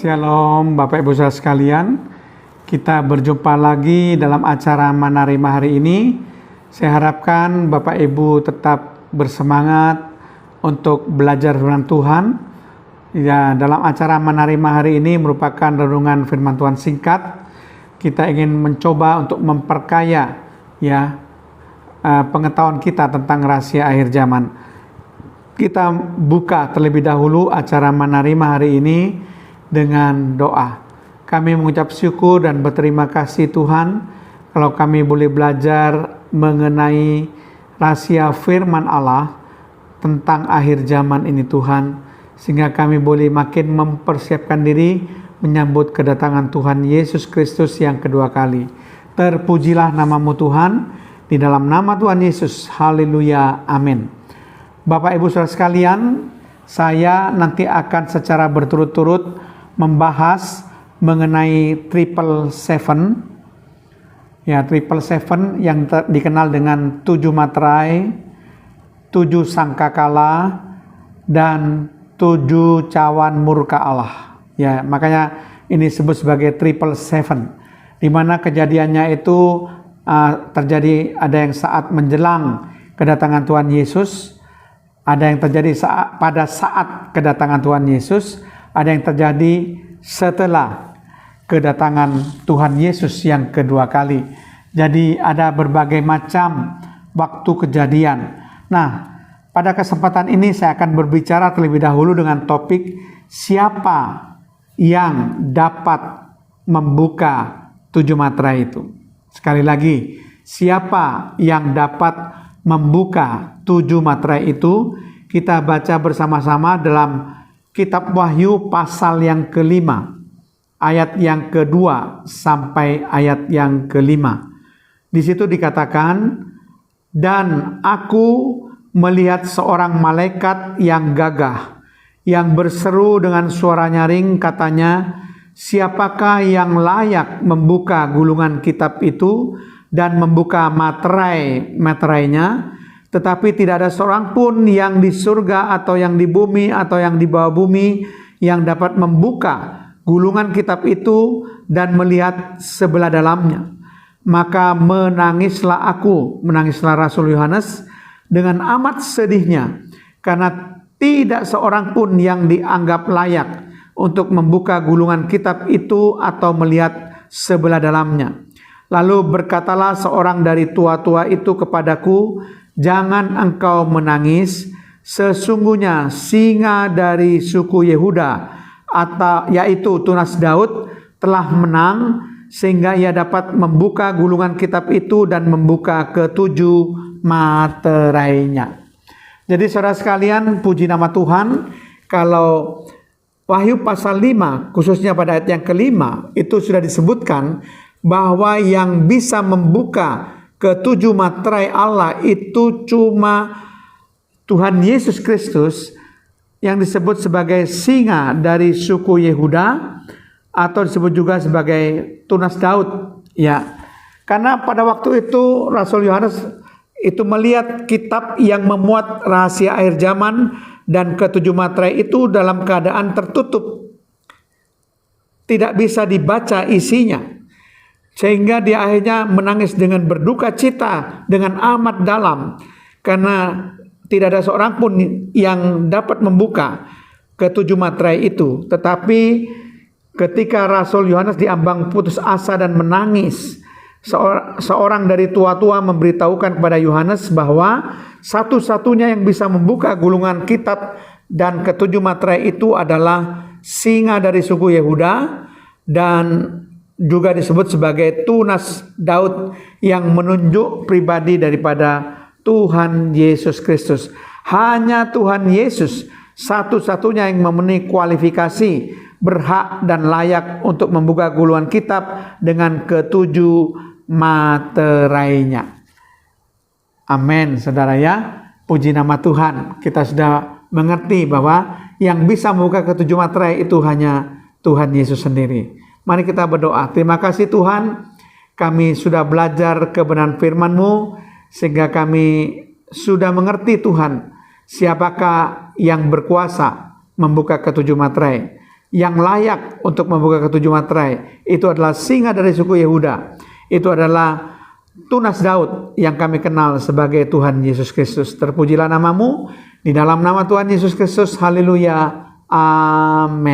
Shalom Bapak Ibu Saudara sekalian. Kita berjumpa lagi dalam acara Manarima hari ini. Saya harapkan Bapak Ibu tetap bersemangat untuk belajar firman Tuhan. Ya, dalam acara Manarima hari ini merupakan renungan firman Tuhan singkat. Kita ingin mencoba untuk memperkaya pengetahuan kita tentang rahasia akhir zaman. Kita buka terlebih dahulu acara Manarima hari ini dengan doa. Kami mengucap syukur dan berterima kasih Tuhan kalau kami boleh belajar mengenai rahasia firman Allah tentang akhir zaman ini Tuhan, sehingga kami boleh makin mempersiapkan diri menyambut kedatangan Tuhan Yesus Kristus yang kedua kali. Terpujilah namamu Tuhan, di dalam nama Tuhan Yesus, haleluya, amin. Bapak Ibu Saudara sekalian, saya nanti akan secara berturut-turut membahas mengenai triple seven, triple seven yang dikenal dengan 7 materai, 7 sangkakala, dan 7 cawan murka Allah. Ya, makanya ini disebut sebagai triple seven, di mana kejadiannya itu terjadi ada yang saat menjelang kedatangan Tuhan Yesus, ada yang terjadi pada saat kedatangan Tuhan Yesus, ada yang terjadi setelah kedatangan Tuhan Yesus yang kedua kali. Jadi ada berbagai macam waktu kejadian. Nah, pada kesempatan ini saya akan berbicara terlebih dahulu dengan topik siapa yang dapat membuka 7 materai itu. Sekali lagi, siapa yang dapat membuka 7 materai itu? Kita baca bersama-sama dalam Kitab Wahyu pasal yang kelima, ayat yang kedua sampai ayat yang kelima. Di situ dikatakan, dan aku melihat seorang malaikat yang gagah, yang berseru dengan suara nyaring, katanya, siapakah yang layak membuka gulungan kitab itu dan membuka materai-materainya? Tetapi tidak ada seorang pun yang di surga atau yang di bumi atau yang di bawah bumi yang dapat membuka gulungan kitab itu dan melihat sebelah dalamnya. Maka menangislah Rasul Yohanes dengan amat sedihnya, karena tidak seorang pun yang dianggap layak untuk membuka gulungan kitab itu atau melihat sebelah dalamnya. Lalu berkatalah seorang dari tua-tua itu kepadaku, jangan engkau menangis, sesungguhnya singa dari suku Yehuda, yaitu tunas Daud, telah menang, sehingga ia dapat membuka gulungan kitab itu dan membuka ke-7 materainya. Jadi saudara sekalian, puji nama Tuhan, kalau Wahyu pasal 5, khususnya pada ayat yang kelima, itu sudah disebutkan bahwa yang bisa membuka ke-7 materai Allah itu cuma Tuhan Yesus Kristus, yang disebut sebagai singa dari suku Yehuda, atau disebut juga sebagai tunas Daud. Ya, karena pada waktu itu Rasul Yohanes itu melihat kitab yang memuat rahasia akhir zaman dan ke-7 materai itu dalam keadaan tertutup, tidak bisa dibaca isinya. Sehingga dia akhirnya menangis dengan berduka cita dengan amat dalam, karena tidak ada seorang pun yang dapat membuka ke-7 materai itu. Tetapi ketika Rasul Yohanes diambang putus asa dan menangis, seorang dari tua-tua memberitahukan kepada Yohanes bahwa satu-satunya yang bisa membuka gulungan kitab dan ke-7 materai itu adalah singa dari suku Yehuda, dan juga disebut sebagai tunas Daud, yang menunjuk pribadi daripada Tuhan Yesus Kristus. Hanya Tuhan Yesus satu-satunya yang memenuhi kualifikasi, berhak dan layak untuk membuka gulungan kitab dengan ke-7 materainya. Amin, saudara ya. Puji nama Tuhan. Kita sudah mengerti bahwa yang bisa membuka ke-7 materai itu hanya Tuhan Yesus sendiri. Mari kita berdoa. Terima kasih Tuhan, kami sudah belajar kebenaran firman-Mu, sehingga kami sudah mengerti Tuhan, siapakah yang berkuasa membuka ke-7 materai. yang layak untuk membuka ketujuh materai. Itu adalah singa dari suku Yehuda. Itu adalah tunas Daud yang kami kenal sebagai Tuhan Yesus Kristus. Terpujilah namamu di dalam nama Tuhan Yesus Kristus. Haleluya. Amin.